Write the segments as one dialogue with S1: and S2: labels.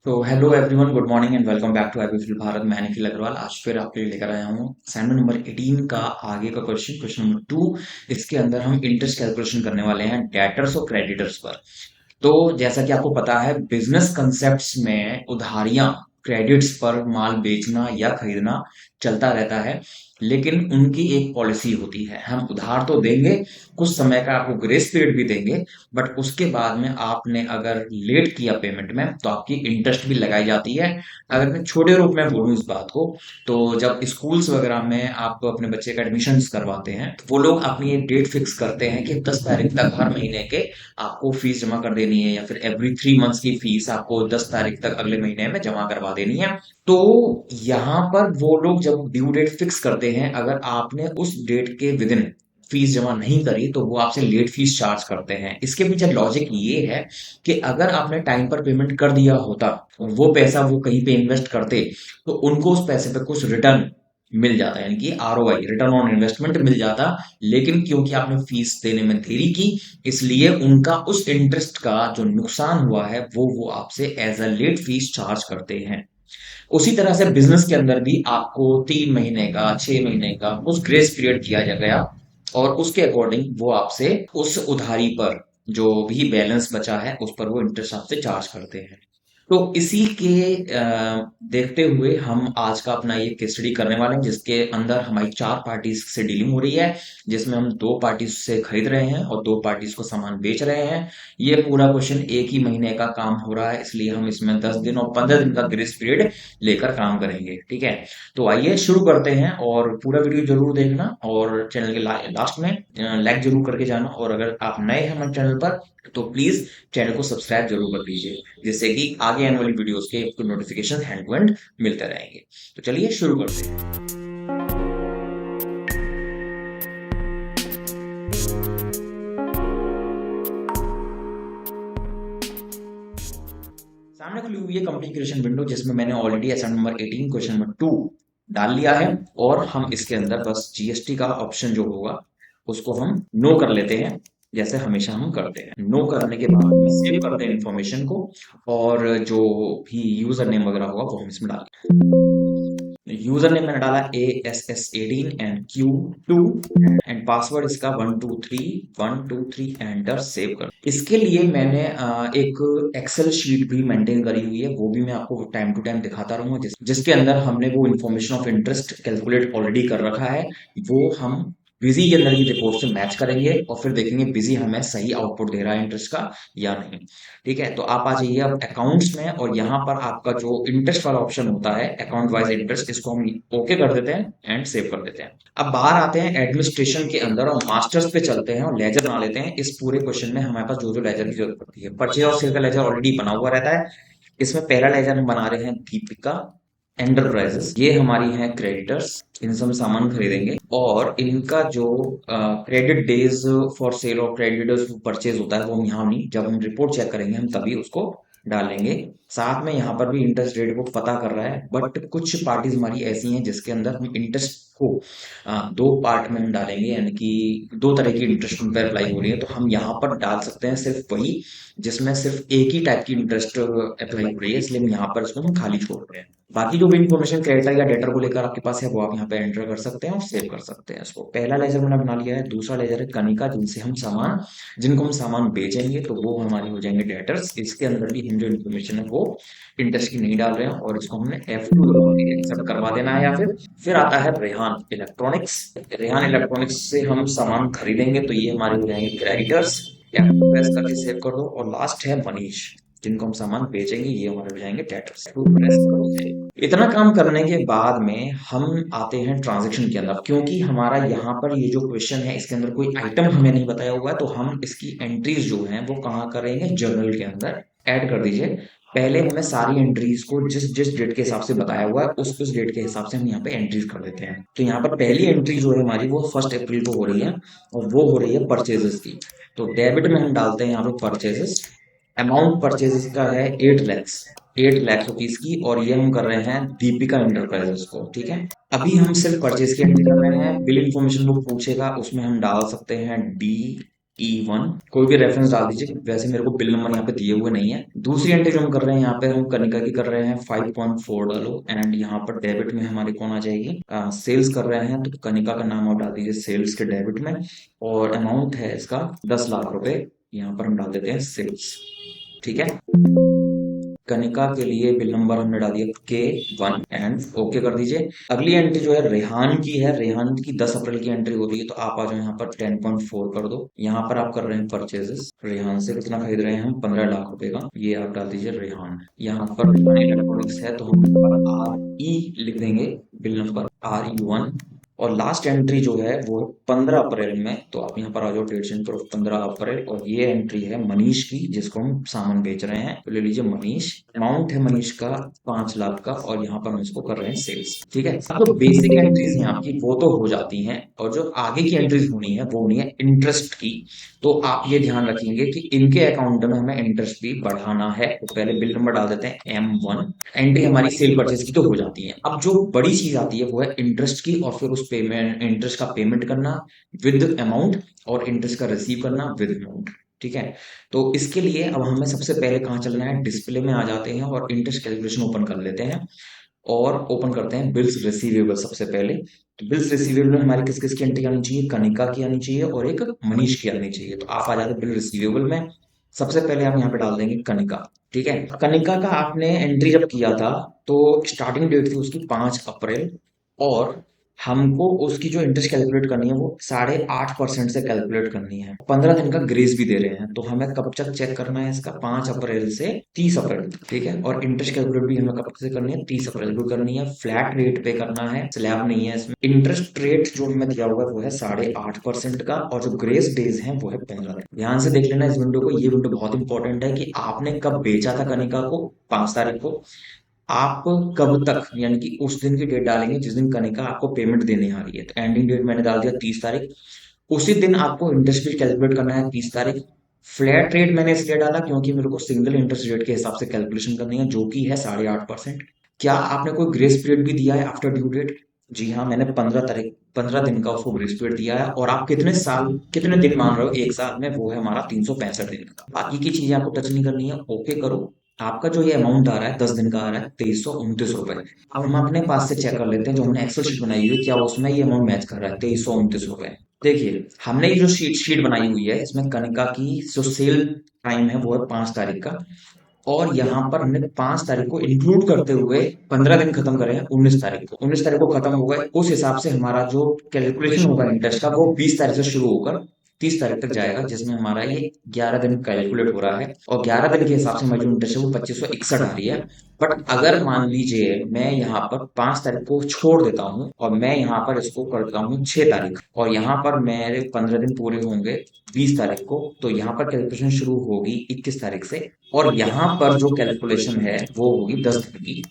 S1: तो hello everyone, good morning and welcome back to IPL Bharat. मैं निखिल अग्रवाल आज फिर आपके लिए लेकर आया हूँ असाइनमेंट नंबर 18 का आगे का क्वेश्चन, क्वेश्चन नंबर 2। इसके अंदर हम इंटरेस्ट कैलकुलेशन करने वाले हैं डेटर्स और क्रेडिटर्स पर। तो जैसा कि आपको पता है, बिजनेस कंसेप्ट्स में उधारियां, क्रेडिट्स पर माल बेचना या खरीदना चलता रहता है। लेकिन उनकी एक पॉलिसी होती है, हम उधार तो देंगे, कुछ समय का आपको ग्रेस पीरियड भी देंगे, बट उसके बाद में आपने अगर लेट किया पेमेंट में तो आपकी इंटरेस्ट भी लगाई जाती है। अगर मैं छोटे रूप में बोलूं इस बात को, तो जब स्कूल्स वगैरह में आप अपने बच्चे का एडमिशन करवाते हैं तो वो लोग अपनी एक डेट फिक्स करते हैं कि 10 तारीख तक हर महीने के आपको फीस जमा कर देनी है, या फिर एवरी 3 मंथ्स की फीस आपको 10 तारीख तक अगले महीने में जमा करवा देनी है। तो यहाँ पर वो लोग जब ड्यू डेट फिक्स करते हैं, अगर आपने उस डेट के विद इन फीस जमा नहीं करी तो वो आपसे लेट फीस चार्ज करते हैं। इसके पीछे लॉजिक ये है कि अगर आपने टाइम पर पेमेंट कर दिया होता और वो पैसा वो कहीं पे इन्वेस्ट करते, तो उनको उस पैसे पे कुछ रिटर्न मिल जाता है, यानी कि आरओआई, रिटर्न ऑन इन्वेस्टमेंट मिल जाता। लेकिन क्योंकि आपने फीस देने में देरी की, इसलिए उनका उस इंटरेस्ट का जो नुकसान हुआ है वो आपसे as a late fees charge करते हैं। उसी तरह से बिजनेस के अंदर भी आपको 3 महीने का, 6 महीने का उस ग्रेस पीरियड दिया जा गया, और उसके अकॉर्डिंग वो आपसे उस उधारी पर जो भी बैलेंस बचा है उस पर वो इंटरेस्ट आपसे चार्ज करते हैं। तो इसी के देखते हुए हम आज का अपना ये केस स्टडी करने वाले हैं, जिसके अंदर हमारी 4 पार्टीज से डीलिंग हो रही है, जिसमें हम 2 पार्टीज से खरीद रहे हैं और 2 पार्टीज को सामान बेच रहे हैं। ये पूरा क्वेश्चन एक ही महीने का काम हो रहा है, इसलिए हम इसमें 10 दिन और 15 दिन का ग्रेस पीरियड लेकर काम करेंगे। ठीक है, तो आइए शुरू करते हैं, और पूरा वीडियो जरूर देखना और चैनल के लास्ट में लाइक जरूर करके जाना। और अगर आप नए हैं हमारे चैनल पर तो प्लीज चैनल को सब्सक्राइब जरूर कर दीजिए, जिससे कि आगे आने वाली वीडियोस के आपको नोटिफिकेशन हैंड टू हैंड मिलते रहेंगे। तो चलिए शुरू करते हैं। सामने खुली हुई है कंपनी क्रिएशन विंडो, जिसमें मैंने already assignment number 18 question number 2 डाल लिया है। और हम इसके अंदर बस जीएसटी का ऑप्शन जो होगा उसको हम नो कर लेते हैं, जैसे हमेशा हम करते हैं। नो करने के बाद हम सेव करते हैं इन्फॉर्मेशन को, और जो भी यूजर नेम वगैरह होगा वो हम इसमें डालेंगे। यूजर नेम मैंने डाला ASS18 and Q2, and password इसका 123 एंटर सेव कर। इसके लिए मैंने एक एक्सेल शीट भी मेंटेन करी हुई है, वो भी मैं आपको टाइम टू टाइम दिखाता रहूंगा, जिसके अंदर हमने वो information of interest calculate already कर रखा है। वो हम बिजी के अंदर की रिपोर्ट से मैच करेंगे और फिर देखेंगे बिजी हमें सही आउटपुट दे रहा है इंटरेस्ट का या नहीं। ठीक है, तो आप आ जाइए अब अकाउंट्स में, और यहाँ पर आपका जो इंटरेस्ट वाला ऑप्शन होता है अकाउंट वाइज इंटरेस्ट, इसको हम ओके कर देते हैं एंड सेव कर देते हैं। अब बाहर आते हैं एडमिनिस्ट्रेशन के अंदर और मास्टर्स पे चलते हैं और लेजर बना लेते हैं। इस पूरे क्वेश्चन में हमारे पास जो जो लेजर की जरूरत पड़ती है, परचेज और सेल का लेजर ऑलरेडी बना हुआ रहता है। इसमें पहला लेजर हम बना रहे हैं दीपिका एंटरप्राइजेस। ये हमारी हैं क्रेडिटर्स, इनसे हम सामान खरीदेंगे, और इनका जो क्रेडिट डेज फॉर सेल और क्रेडिटर्स परचेज होता है वो हम यहाँ नहीं, जब हम रिपोर्ट चेक करेंगे हम तभी उसको डालेंगे। साथ में यहाँ पर भी इंटरेस्ट रेट को पता कर रहा है, बट कुछ पार्टीज हमारी ऐसी हैं जिसके अंदर हम इंटरेस्ट को 2 पार्ट में हम डालेंगे, यानी कि 2 तरह की इंटरेस्ट उन पर अप्लाई हो रही है। तो हम यहाँ पर डाल सकते हैं सिर्फ वही जिसमें सिर्फ एक ही टाइप की इंटरेस्ट अप्लाई हो रही है, इसलिए हम यहाँ पर इसको हम खाली छोड़ रहे हैं। बाकी जो भी इन्फॉर्मेशन क्रेडिटर या डेटर को लेकर आपके पास है वो आप यहाँ पे एंटर कर सकते हैं और सेव कर सकते हैं इसको। पहला लेजर मैंने बना लिया है। दूसरा लेजर है कनिका, जिनको हम सामान बेचेंगे, तो वो हमारे हो जाएंगे डेटर्स। इसके अंदर भी हम जो इन्फॉर्मेशन है वो इंटरेस्ट की नहीं डाल रहे हैं, और इसको हमने F2 एक्सेप्ट करवा देना है। या फिर आता है रेहान इलेक्ट्रॉनिक्स। रेहान इलेक्ट्रॉनिक्स से हम सामान खरीदेंगे, तो ये हमारे हो जाएंगे क्रेडिटर्स। प्रेस करके सेव कर दो। और लास्ट है मनीष, जिनको हम सामान बेचेंगे, ये हमारे हो जाएंगे डेटर्स। प्रेस करो सेव। इतना काम करने के बाद में हम आते हैं ट्रांजैक्शन के अंदर। क्योंकि हमारा यहाँ पर ये जो क्वेश्चन है इसके अंदर कोई आइटम हमें नहीं बताया हुआ है, तो हम इसकी एंट्रीज जो हैं वो कहाँ करेंगे, जर्नल के अंदर ऐड कर दीजिए। पहले हमें सारी एंट्रीज को जिस जिस डेट के हिसाब से बताया हुआ है उस डेट के हिसाब से हम यहाँ पे एंट्रीज कर देते हैं। तो यहाँ पर पहली एंट्री जो है हमारी वो 1 अप्रैल को हो रही है, और वो हो रही है परचेजेस की। तो डेबिट में हम डालते हैं यहाँ पे परचेजेस। अमाउंट परचेजेस का है 8 लाख रुपीज की, और ये हम कर रहे हैं दीपिका एंटरप्राइजेस को। ठीक है, अभी हम सिर्फ परचेज की एंट्री कर रहे हैं। बिल इन्फॉर्मेशन वो पूछेगा, उसमें हम डाल सकते हैं E1 कोई भी रेफरेंस डाल दीजिए, वैसे मेरे को बिल नंबर यहाँ पे दिए हुए नहीं है। दूसरी एंट्री जो हम कर रहे हैं यहाँ पे हम कनिका की कर रहे हैं 5.4 डालो एंड यहाँ पर डेबिट में हमारी कौन आ जाएगी, सेल्स कर रहे हैं तो कनिका का नाम आप डाल दीजिए सेल्स के डेबिट में, और अमाउंट है इसका 10 लाख रुपए, यहाँ पर हम डाल देते हैं सेल्स। ठीक है, कनिका के लिए बिल नंबर हमने डाल दिया K1 एंड ओके कर दीजिए। अगली एंट्री जो है रेहान की है, रेहान की 10 अप्रैल की एंट्री हो रही है, तो आप आ जाओ यहाँ पर 10.4 कर दो। यहाँ पर आप कर रहे हैं परचेजेस, रेहान से कितना खरीद रहे हैं हम, 15 लाख रुपए का, ये आप डाल दीजिए रेहान। यहाँ पर इलेक्ट्रॉनिक्स है तो हम RE लिख देंगे, बिल नंबर RE1। और लास्ट एंट्री जो है वो 15 अप्रैल में, तो आप यहाँ पर आ जाओ, डेट चेंज करो 15 अप्रैल, और ये एंट्री है मनीष की जिसको हम सामान बेच रहे हैं, तो ले लीजिए मनीष। अमाउंट है मनीष का 5 लाख का, और यहाँ पर हम इसको कर रहे हैं सेल्स। ठीक है, अब तो बेसिक एंट्रीज हैं आपकी वो तो हो जाती हैं, और जो आगे की एंट्रीज होनी है वो होनी है इंटरेस्ट की। तो आप ये ध्यान रखेंगे कि इनके अकाउंट में हमें इंटरेस्ट भी बढ़ाना है, तो पहले बिल नंबर डाल देते हैं M1। एंट्री हमारी सेल परचेज की तो हो जाती है। अब जो बड़ी चीज आती है वो है इंटरेस्ट की, और फिर उस पेमेंट इंटरेस्ट का पेमेंट करना विद अमाउंट, और इंटरेस्ट का रिसीव करना विद अमाउंट। ठीक है, तो इसके लिए अब हमें सबसे पहले कहाँ चलना है, डिस्प्ले में आ जाते हैं और इंटरेस्ट कैलकुलेशन ओपन कर लेते हैं, और ओपन करते हैं बिल्स रिसीवेबल सबसे पहले। तो बिल्स रिसीवेबल में हमारी किस किस की एंट्री आनी चाहिए, कनिका की आनी चाहिए और एक मनीष की आनी चाहिए। तो आप आ जाते बिल रिसीवेबल में, सबसे पहले हम यहाँ पे डाल देंगे कनिका। ठीक है, कनिका का आपने एंट्री जब किया था तो स्टार्टिंग डेट थी उसकी 5 अप्रैल, और हमको उसकी जो इंटरेस्ट कैलकुलेट करनी है वो 8.5% से कैलकुलेट करनी है। 15 दिन का ग्रेस भी दे रहे हैं, तो हमें कब तक चेक करना है इसका, 5 अप्रैल से 30 अप्रैल तक। ठीक है, और इंटरेस्ट कैलकुलेट भी हमें कब से करनी है, 30 अप्रैल को करनी है। फ्लैट रेट पे करना है, स्लैब नहीं है इसमें। इंटरेस्ट रेट जो हमें दिया हुआ है वो है 8.5% का, और जो ग्रेस डेज है वो है 15 दिन। ध्यान से देख लेना इस विंडो को, ये विंडो बहुत इंपॉर्टेंट है कि आपने कब बेचा था कनिका को, 5 तारीख को, आप कब तक, यानी कि उस दिन की डेट डालेंगे जिस दिन कनिका आपको पेमेंट देने आ रही है। तो एंडिंग डेट मैंने डाल दिया 30 तारीख, उसी दिन आपको इंटरेस्ट भी कैलकुलेट करना है 30 तारीख। फ्लैट रेट मैंने इसलिए डाला क्योंकि मेरे को सिंगल इंटरेस्ट रेट के हिसाब से कैलकुलेशन करनी है, जो कि है 8.5%। क्या आपने कोई ग्रेस पीरियड भी दिया है आफ्टर ड्यू डेट? जी हाँ, मैंने 15 तारीख, 15 दिन का उसको ग्रेस पीरियड दिया है। और आप कितने साल, कितने दिन मान रहे हो एक साल में, वो है हमारा 365 दिन का। बाकी की चीजें आपको टच नहीं करनी है, ओके करो। आपका जो ये अमाउंट आ रहा है 10 दिन का आ रहा है 2329 रुपए। अब हम अपने पास से चेक कर लेते हैं, जो हमने एक्सेल शीट बनाई हुई है क्या उसमें ये अमाउंट मैच कर रहा है, 2329 रुपए। देखिए, हमने ये जो शीट बनाई हुई है इसमें कनिका की जो सेल टाइम है वो है 5 तारीख का, और यहाँ पर हमने 5 तारीख को इंक्लूड करते हुए 15 दिन खत्म करे हैं 19 तारीख को। 19 तारीख को खत्म हो गए, उस हिसाब से हमारा जो कैलकुलेशन होगा इंटरेस्ट का वो 20 तारीख से शुरू होकर 30 तारीख तक जाएगा, जिसमें हमारा ये 11 दिन कैलकुलेट हो रहा है, और 11 दिन के हिसाब से हमारी जो इंटरेस्ट है वो 2561 आ रही है। बट अगर मान लीजिए मैं यहाँ पर 5 तारीख को छोड़ देता हूँ और मैं यहाँ पर इसको करता हूँ 6 तारीख, और यहाँ पर मेरे 15 दिन पूरे होंगे 20 तारीख को, तो यहाँ पर कैलकुलेशन शुरू होगी 21 तारीख से, और यहाँ पर जो कैलकुलेशन है वो होगी 10 दिन की।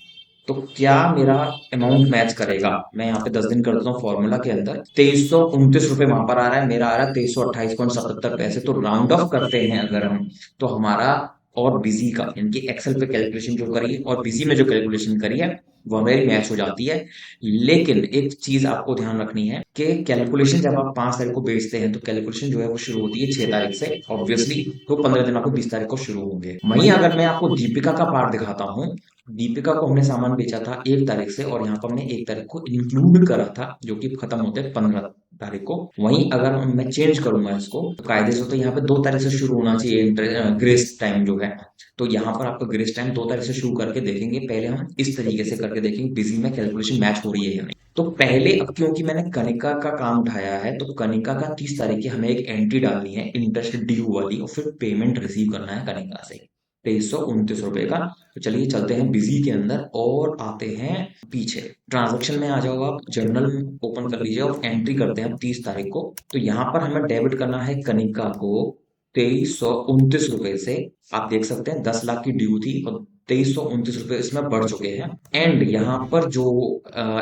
S1: तो क्या मेरा अमाउंट मैच करेगा? मैं यहाँ पे 10 दिन कर देता हूँ फॉर्मूला के अंदर, 2329 रुपए वहां पर आ रहा है, मेरा आ रहा है 2328.77 पैसे। तो राउंड ऑफ करते हैं अगर हम, तो हमारा और बिजी का, यानी कि एक्सेल पे कैलकुलेशन जो करी है और बिजी में जो कैलकुलेशन करी है वो हमारी मैच हो जाती है। लेकिन एक चीज आपको ध्यान रखनी है कि कैलकुलेशन जब आप 5 तारीख को बेचते हैं तो कैलकुलेशन जो है वो शुरू होती है 6 तारीख से ऑब्वियसली, तो 15 दिन आपको 20 तारीख को शुरू होंगे। वहीं अगर मैं आपको दीपिका का पार्ट दिखाता हूँ, दीपिका को हमने सामान बेचा था 1 तारीख से, और यहाँ पर हमने 1 तारीख को इंक्लूड करा था, जो कि खत्म होते 15 तारीख को। वहीं अगर मैं चेंज करूंगा इसको तो कायदे से, तो यहाँ पे 2 तारीख से शुरू होना चाहिए ग्रेस टाइम जो है, तो यहाँ पर आपका ग्रेस टाइम 2 तारीख से शुरू करके देखेंगे। पहले हम इस तरीके से करके देखेंगे बिजी में कैलकुलेशन मैच हो रही है या नहीं। तो पहले, अब क्योंकि मैंने कनिका का काम उठाया है, तो कनिका का 30 तारीख की हमें एक एंट्री डालनी है इंटरेस्ट ड्यू वाली, और फिर पेमेंट रिसीव करना है कनिका से 2329 रुपए का। तो चलिए चलते हैं बिजी के अंदर और आते हैं पीछे। ट्रांजैक्शन में आ जाओ, आप जर्नल ओपन कर लीजिए और एंट्री करते हैं 30 तारीख को। तो यहाँ पर हमें डेबिट करना है कनिका को 2329 रुपए से। आप देख सकते हैं 10 लाख की ड्यू थी और 2329 रुपए इसमें बढ़ चुके हैं। एंड यहाँ पर जो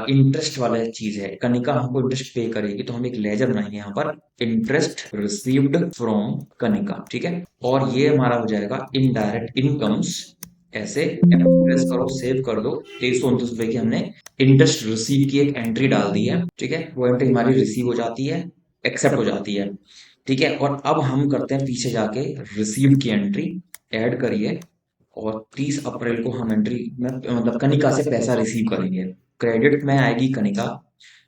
S1: इंटरेस्ट वाला चीज है, कनिका हमको इंटरेस्ट पे करेगी, तो हम एक लेजर बनाएंगे यहाँ पर, इंटरेस्ट रिसीव्ड फ्रॉम कनिका। ठीक है, और ये हमारा हो जाएगा इनडायरेक्ट इनकम्स। ऐसे प्रेस करो, सेव कर दो। 2329 रुपए की हमने इंटरेस्ट रिसीव की एक एंट्री डाल दी है। ठीक है, वो एंट्री हमारी रिसीव हो जाती है, एक्सेप्ट हो जाती है। ठीक है। और अब हम करते हैं पीछे जाके रिसीव की एंट्री, ऐड करिए, और 30 अप्रैल को हम एंट्री में मतलब कनिका से पैसा रिसीव करेंगे। क्रेडिट में आएगी कनिका।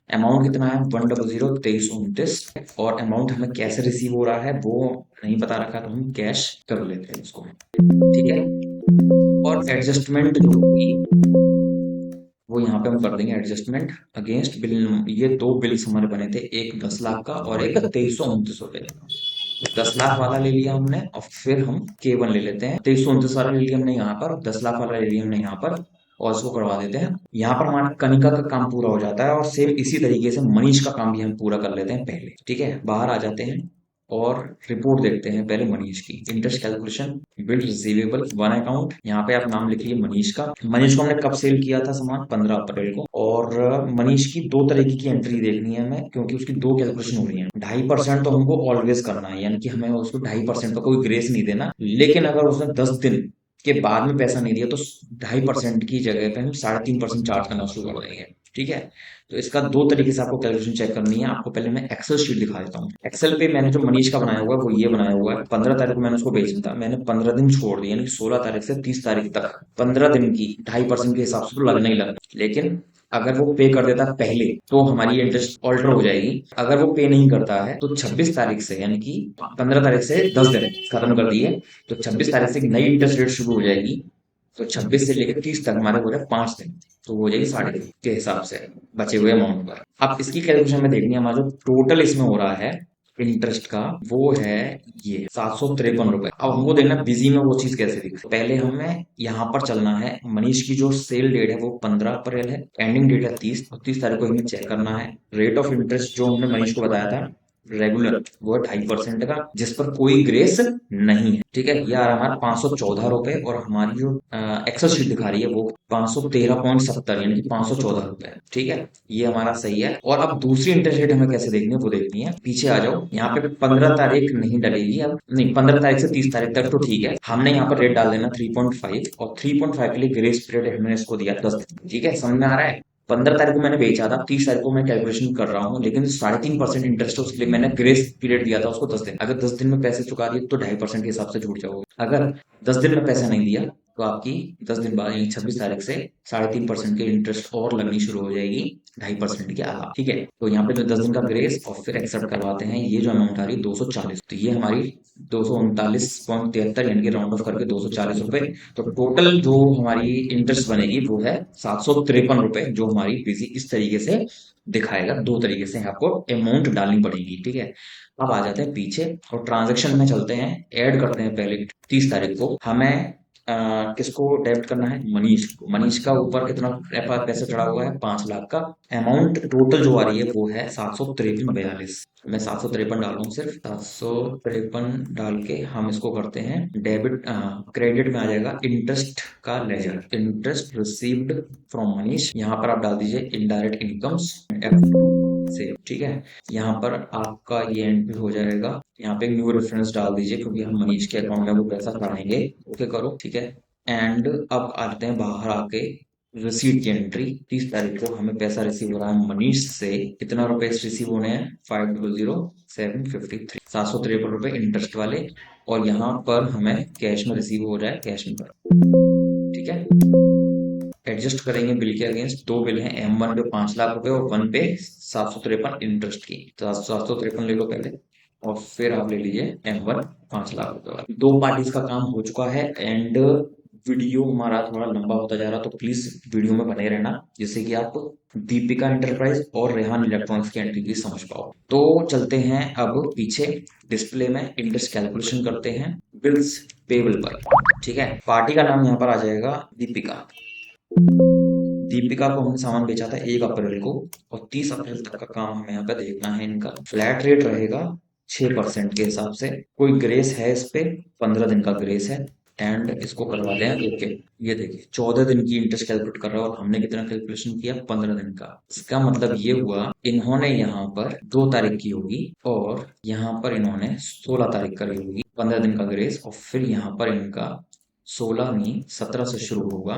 S1: अमाउंट कितना है 100 2329, और अमाउंट हमें कैसे रिसीव हो रहा है वो नहीं बता रखा, तो हम कैश कर लेते हैं उसको। ठीक है। और एडजस्टमेंट जो होगी वो यहाँ पे हम कर देंगे एडजस्टमेंट अगेंस्ट बिल। ये दो बिल्स हमारे बने थे, एक 10 लाख का और एक 2329 रुपए का। 10 लाख वाला ले लिया हमने, और फिर हम K1 ले लेते हैं। 2329 वाला ले लिया हमने यहाँ पर, 10 लाख वाला ले लिया हमने यहाँ पर, और इसको करवा देते हैं। यहाँ पर हमारा कनिका का काम पूरा हो जाता है, और सेम इसी तरीके से मनीष का काम भी हम पूरा कर लेते हैं पहले। ठीक है, बाहर आ जाते हैं और रिपोर्ट देखते हैं पहले मनीष की। Interest calculation, bill receivable, one account. यहाँ पे आप नाम लिखिए मनीष का। मनीष को हमने कब सेल किया था सामान, 15 अप्रैल को। और मनीष की दो तरीके की एंट्री देखनी है हमें, क्योंकि उसकी दो कैलकुलेशन हो रही है। 2.5% तो हमको ऑलवेज करना है, यानी कि हमें उसको 2.5% का कोई ग्रेस नहीं देना। लेकिन अगर उसने 10 दिन के बाद में पैसा नहीं दिया तो 2.5% की जगह पे हम 3.5% चार्ज करना शुरू कर देंगे। ठीक है। तो इसका दो तरीके से आपको कैलकुलेशन चेक करनी है। आपको पहले मैं एक्सेल शीट दिखा देता हूँ। एक्सेल पे मैंने जो मनीष का बनाया हुआ है वो ये बनाया हुआ है। 15 तारीख को मैंने उसको बेचा था, मैंने 15 दिन छोड़ दिया, यानी 16 तारीख से 30 तारीख तक 15 दिन की 2.5% के हिसाब से तो लगना ही लगना। लेकिन अगर वो पे कर देता है पहले तो हमारी इंटरेस्ट ऑल्टर हो जाएगी। अगर वो पे नहीं करता है तो 26 तारीख से, यानी कि 15 तारीख से 10 दिन खत्म कर दिए, तो 26 तारीख से एक नई इंटरेस्ट रेट शुरू हो जाएगी। तो 26 से लेकर 30 तक हमारे हो जाए 5 दिन, तो वो हो जाएगी 3.5 के हिसाब से बचे हुए अमाउंट पर। अब इसकी कैलकुलेशन में देखनी है, हमारा जो टोटल इसमें हो रहा है इंटरेस्ट का वो है ये 753 रुपए। अब हमको देखना बिजी में वो चीज कैसे दिखे। पहले हमें यहाँ पर चलना है, मनीष की जो सेल डेट है वो 15 अप्रैल है, एंडिंग डेट है 30, और 30 तारीख को हमें चेक करना है। रेट ऑफ इंटरेस्ट जो हमने मनीष को बताया था रेगुलर, वो है 2.5% का, जिस पर कोई ग्रेस नहीं है। ठीक है, ये आ रहा है हमारा 514 रुपए, और हमारी जो एक्सेल शीट दिखा रही है वो 513.70, यानी कि 514 रुपए। ठीक है, ये हमारा सही है। और अब दूसरी इंटरेस्ट रेट हमें कैसे देखनी है वो देखनी है। पीछे आ जाओ, यहाँ पे 15 तारीख नहीं डलेगी, अब नहीं 15 तारीख से 30 तारीख तक तो ठीक है। हमने यहाँ पर रेट डाल देना 3.5, और 3.5 के लिए ग्रेस पीरियड हमने इसको दिया 10 दिन। ठीक है, समझ में आ रहा है। 15 तारीख को मैंने बेचा था, 30 तारीख को मैं कैलकुलेशन कर रहा हूँ, लेकिन 3.5% इंटरेस्ट है, उसके लिए मैंने ग्रेस पीरियड दिया था उसको 10 दिन। अगर 10 दिन में पैसे चुका दिए तो 2.5% के हिसाब से छूट जाओगे। अगर 10 दिन में पैसा नहीं दिया तो आपकी 10 दिन बाद यानी 26 तारीख से 3.5% की इंटरेस्ट और लगनी शुरू हो जाएगी 2.5% के अलावा। ठीक है, तो यहाँ पे जो 10 दिन का ग्रेस और फिर एक्सेप्ट करवाते हैं, ये जो अमाउंट आ रही है 240, तो ये हमारी 239.73, यानी कि राउंड ऑफ करके 240 रुपए। तो टोटल जो हमारी इंटरेस्ट बनेगी वो है 753 रुपए, जो हमारी बिजी इस तरीके से दिखाएगा। दो तरीके से आपको अमाउंट डालनी पड़ेगी। ठीक है, अब आ जाते हैं पीछे और ट्रांजैक्शन में चलते हैं। ऐड करते हैं पहले 30 तारीख को हमें किसको डेबिट करना है, मनीष को। मनीष का ऊपर कितना पैसा चढ़ा हुआ है, 5 लाख का। अमाउंट टोटल जो आ रही है वो है 753.42। मैं 753 डाल रहा हूँ, सिर्फ 753 डाल के हम इसको करते हैं डेबिट। क्रेडिट में आ जाएगा इंटरेस्ट का ledger, interest received from Manish. यहाँ पर आप डाल दीजिए इनडायरेक्ट इनकम्स से। ठीक है, यहाँ पर आपका ये एंट्री हो जाएगा। यहाँ पे न्यू रेफरेंस डाल दीजिए, क्योंकि हम मनीष के अकाउंट में वो पैसा चढ़ाएंगे। ओके करो, ठीक है। एंड अब आते हैं बाहर आके रिसीट की एंट्री। 30 तारीख को हमें पैसा रिसीव हो रहा है मनीष से। कितना रुपए रिसीव होने हैं, 500,753, 753 रुपए इंटरेस्ट वाले। और यहाँ पर हमें कैश में रिसीव हो रहा है, कैश में। ठीक है, एडजस्ट करेंगे बिल के अगेंस्ट। दो बिल हैं, M1 पे 5 लाख रुपए और 1 पे 753 इंटरेस्ट की। तो 753 ले लो पहले, और फिर आप ले लीजिए M1 5 लाख रुपए वाला। दो पार्टीज का काम हो चुका है। एंड वीडियो हमारा थोड़ा लंबा होता जा रहा, तो प्लीज वीडियो में बने रहना, जिससे कि आप दीपिका एंटरप्राइज और रेहान इलेक्ट्रॉनिक्स की एंट्री की समझ पाओ। तो चलते हैं अब पीछे, डिस्प्ले में इंटरेस्ट कैलकुलेशन करते हैं बिल्स पेबल पर। ठीक है, पार्टी का नाम यहाँ पर आ जाएगा दीपिका। दीपिका को हमने सामान बेचा था 1 अप्रैल को, और 30 अप्रैल तक का काम हमें यहाँ पे देखना है। इनका फ्लैट रेट रहेगा 6% के हिसाब से। कोई ग्रेस है इस पे, 15 दिन का ग्रेस है। एंड इसको करवा दें ओके। ये देखिए 14 दिन की इंटरेस्ट कैलकुलेट कर रहा है, और हमने कितना कैलकुलेशन किया, 15 दिन का। इसका मतलब ये हुआ इन्होंने यहाँ पर 2 तारीख की होगी, और यहाँ पर इन्होंने 16 तारीख करी होगी, 15 दिन का ग्रेस। और फिर यहाँ पर इनका 16 नहीं 17 से शुरू होगा,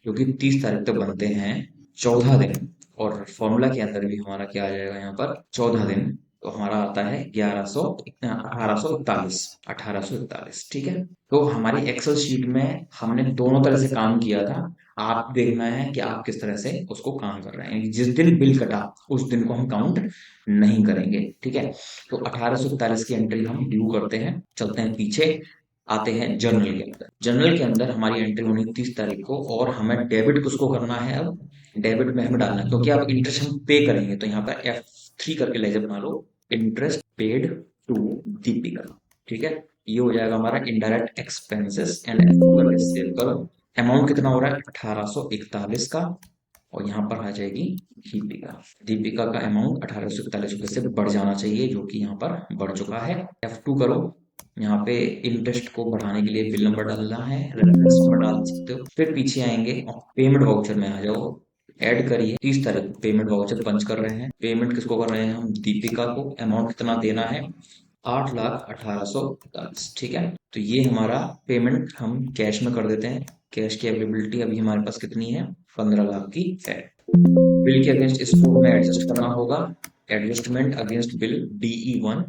S1: क्योंकि 30 तारीख तक बनते हैं 14 दिन। और फॉर्मूला के अंदर भी हमारा क्या आ जाएगा, यहाँ पर 14 दिन तो हमारा आता है 1841, ठीक है। तो हमारी एक्सेल शीट में हमने दोनों तरह से काम किया था। आप देखना है कि आप किस तरह से उसको काम कर रहे हैं। जिस दिन बिल कटा उस दिन को हम काउंट नहीं करेंगे, ठीक है। तो 1841 की एंट्री हम ड्यू करते हैं। चलते हैं पीछे, आते हैं जर्नल के अंदर। जर्नल के अंदर हमारी एंट्री होनी 30 तारीख को, और हमें डेबिट किसको करना है? अब डेबिट में हमें डालना है, क्योंकि आप इंटरेस्ट हम पे करेंगे। तो यहाँ पर F3 करके लेजर बना लो, इंटरेस्ट पेड टू दीपिका, ठीक है। ये हो जाएगा हमारा इनडायरेक्ट एक्सपेंसेस एंड सेव करो। अमाउंट कितना हो रहा है? 1841 का, और यहाँ पर आ जाएगी दीपिका। दीपिका का अमाउंट 1841 रुपये से बढ़ जाना चाहिए, जो कि यहाँ पर बढ़ चुका है। F2 करो, यहाँ पे इंटरेस्ट को बढ़ाने के लिए बिल नंबर डालना है, रेफरेंस नंबर डाल सकते हो। फिर पीछे आएंगे और पेमेंट वाउचर में आ जाओ, ऐड करिए। 30 तारीख को पेमेंट वाउचर पंच कर रहे हैं। पेमेंट किसको कर रहे हैं? हम दीपिका को। अमाउंट कितना देना है? 8,18,45, ठीक है। तो ये हमारा पेमेंट हम कैश में कर देते हैं। कैश की अवेलेबिलिटी अभी हमारे पास कितनी है? 15 लाख की है। बिल के अगेंस्ट इसको हमें एडजस्ट करना होगा। Adjustment against bill DE1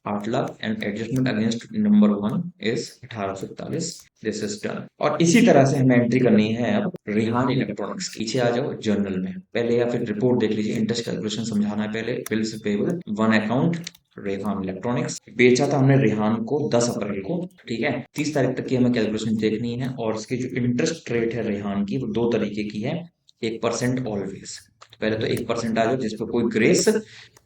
S1: 8 lakh, and adjustment against number 1 is 1841। This is done. और इसी तरह से हमें एंट्री करनी है अब रेहान इलेक्ट्रॉनिक्स। पीछे आ जाओ जर्नल में, पहले या फिर रिपोर्ट देख लीजिए। इंटरेस्ट कैलकुलेशन समझाना है पहले। Bills payable one account Rehan electronics. बेचा था हमने रेहान को 10 अप्रैल को, ठीक है। 30 तारीख तक की हमें कैलकुलेशन देखनी है। और इसकी जो इंटरेस्ट रेट है रेहान की, वो दो तरीके की है। 1% ऑलवेज। पहले तो 1% आ जाओ जिसपे कोई ग्रेस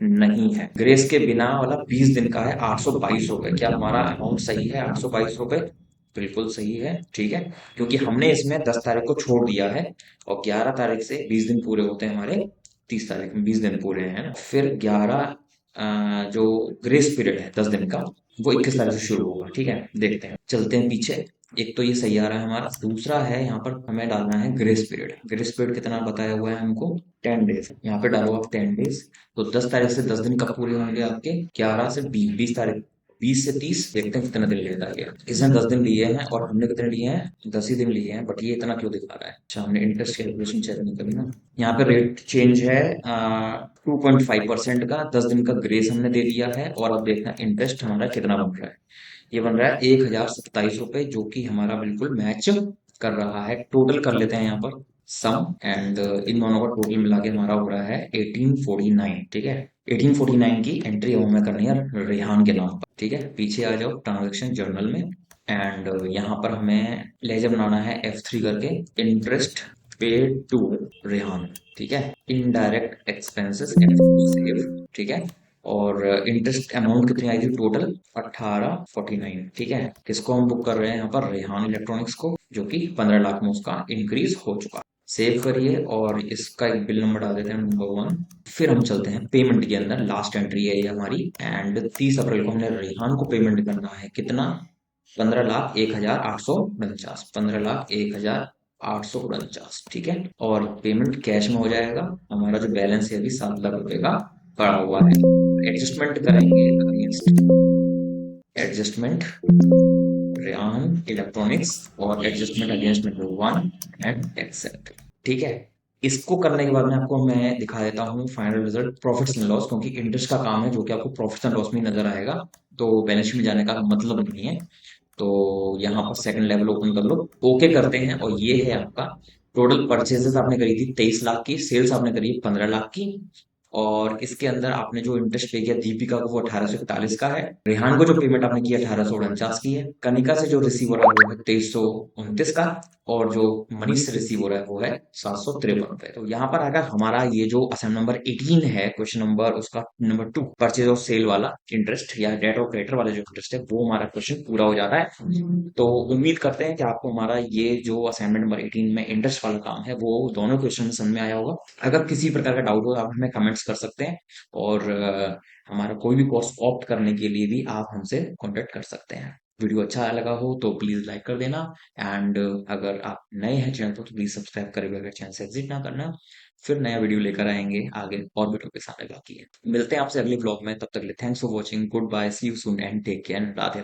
S1: नहीं है। ग्रेस के बिना वाला 20 दिन का है 822 रुपए। क्या हमारा अमाउंट सही है? 822 रुपए बिल्कुल सही है, ठीक है। क्योंकि हमने इसमें 10 तारीख को छोड़ दिया है, और 11 तारीख से 20 दिन पूरे होते हैं हमारे। 30 तारीख में 20 दिन पूरे हैं ना। फिर 11 जो ग्रेस पीरियड है 10 दिन का, वो 21 तारीख से शुरू होगा, ठीक है। देखते हैं, चलते हैं पीछे। एक तो ये सही आ रहा है हमारा। दूसरा है, यहाँ पर हमें डालना है ग्रेस पीरियड। ग्रेस पीरियड कितना बताया हुआ है हमको? 10 डेज। यहाँ पे डालो आप 10 डेज। तो 10 तारीख से 10 दिन कब पूरे होंगे आपके? 11 से 20, 20 तारीख, 20 से 30। देखते हैं कितने दिन लेता है ये। इसने 10 दिन लिए हैं, और हमने कितने लिए हैं? 10 ही दिन लिए हैं। बट ये इतना क्यों दिखा रहा है? अच्छा, हमने इंटरेस्ट कैलकुलेशन चेक नहीं करी ना। यहाँ पे रेट चेंज है 2.5% का। 10 दिन का ग्रेस हमने दे दिया है। और अब देखना इंटरेस्ट हमारा कितना बन रहा है। ये बन रहा है 1,027 रुपए, जो कि हमारा बिल्कुल मैच कर रहा है। टोटल कर लेते हैं यहाँ पर सम, एंड इन दोनों का टोटल मिला के हमारा हो रहा है 1849, ठीक है। 1849 की एंट्री हमें करनी है रेहान के नाम पर, ठीक है। पीछे आ जाओ ट्रांजेक्शन जर्नल में, एंड यहाँ पर हमें लेजर बनाना है F3 करके, इंटरेस्ट पेड टू रेहान, ठीक है। इनडायरेक्ट एक्सपेंसेस सेव, ठीक है। और इंटरेस्ट अमाउंट कितनी आई थी टोटल? 1849, ठीक है। किसको हम बुक कर रहे हैं यहाँ पर? रेहान इलेक्ट्रॉनिक्स को, जो कि 15 लाख में उसका इंक्रीज हो चुका। सेव करिए, और इसका एक बिल नंबर डाल देते हैं, नंबर 1। फिर हम चलते हैं पेमेंट के अंदर। लास्ट एंट्री है ये हमारी, एंड 30 अप्रैल को हमने रेहान को पेमेंट करना है। कितना? 15,01,849। 15,01,849, ठीक है। और पेमेंट कैश में हो जाएगा। हमारा जो बैलेंस है अभी 7 लाख रुपए का पड़ा हुआ है। एडजस्टमेंट करेंगे अगेंस्ट एडजस्टमेंट रेहान इलेक्ट्रॉनिक्स, और adjustment against number 1 and except, ठीक है। इसको करने के बाद में आपको मैं दिखा देता हूँ final result profits and loss, क्योंकि इंटरेस्ट का काम है जो कि आपको प्रॉफिट्स एंड लॉस में नजर आएगा। तो बैलेंस शीट में जाने का मतलब नहीं है। तो यहाँ पर सेकंड लेवल ओपन कर लो, ओके करते हैं। और ये है आपका टोटल परचेजेस आपने करी थी 23 लाख की, सेल्स आपने करी 15 लाख की। और इसके अंदर आपने जो इंटरेस्ट पे किया दीपिका को, वो 1841 का है। रेहान को जो पेमेंट आपने किया 1849 की है। कनिका से जो रिसीव हो रहा है वो है 2329 का। और जो मनीष से रिसीव हो रहा है वो है 753 रुपए। तो यहाँ पर अगर हमारा ये जो असाइनमेंट नंबर 18 है, क्वेश्चन नंबर उसका नंबर 2, परचेज और सेल वाला इंटरेस्ट या डेट ऑफ क्रेडिटर वाला जो इंटरेस्ट है, वो हमारा क्वेश्चन पूरा हो जाता है। तो उम्मीद करते हैं कि आपको हमारा ये जो असाइनमेंट नंबर 18 में इंटरेस्ट वाला काम है, वो दोनों क्वेश्चन समझ में आया होगा। अगर किसी प्रकार का डाउट हो, आप हमें कमेंट्स कर सकते हैं। और हमारा कोई भी कोर्स ऑप्ट करने के लिए भी आप हमसे कांटेक्ट कर सकते हैं। वीडियो अच्छा लगा हो तो प्लीज लाइक कर देना। एंड अगर आप नए हैं चैनल पर तो प्लीज सब्सक्राइब करें, अगर चैनल से एग्जिट ना करना। फिर नया वीडियो लेकर आएंगे आगे, और भी टॉपिक्स आने बाकी है। मिलते हैं आपसे अगले ब्लॉग में, तब तक के लिए thanks for watching, good bye, see you soon and take care, Radhe Radhe.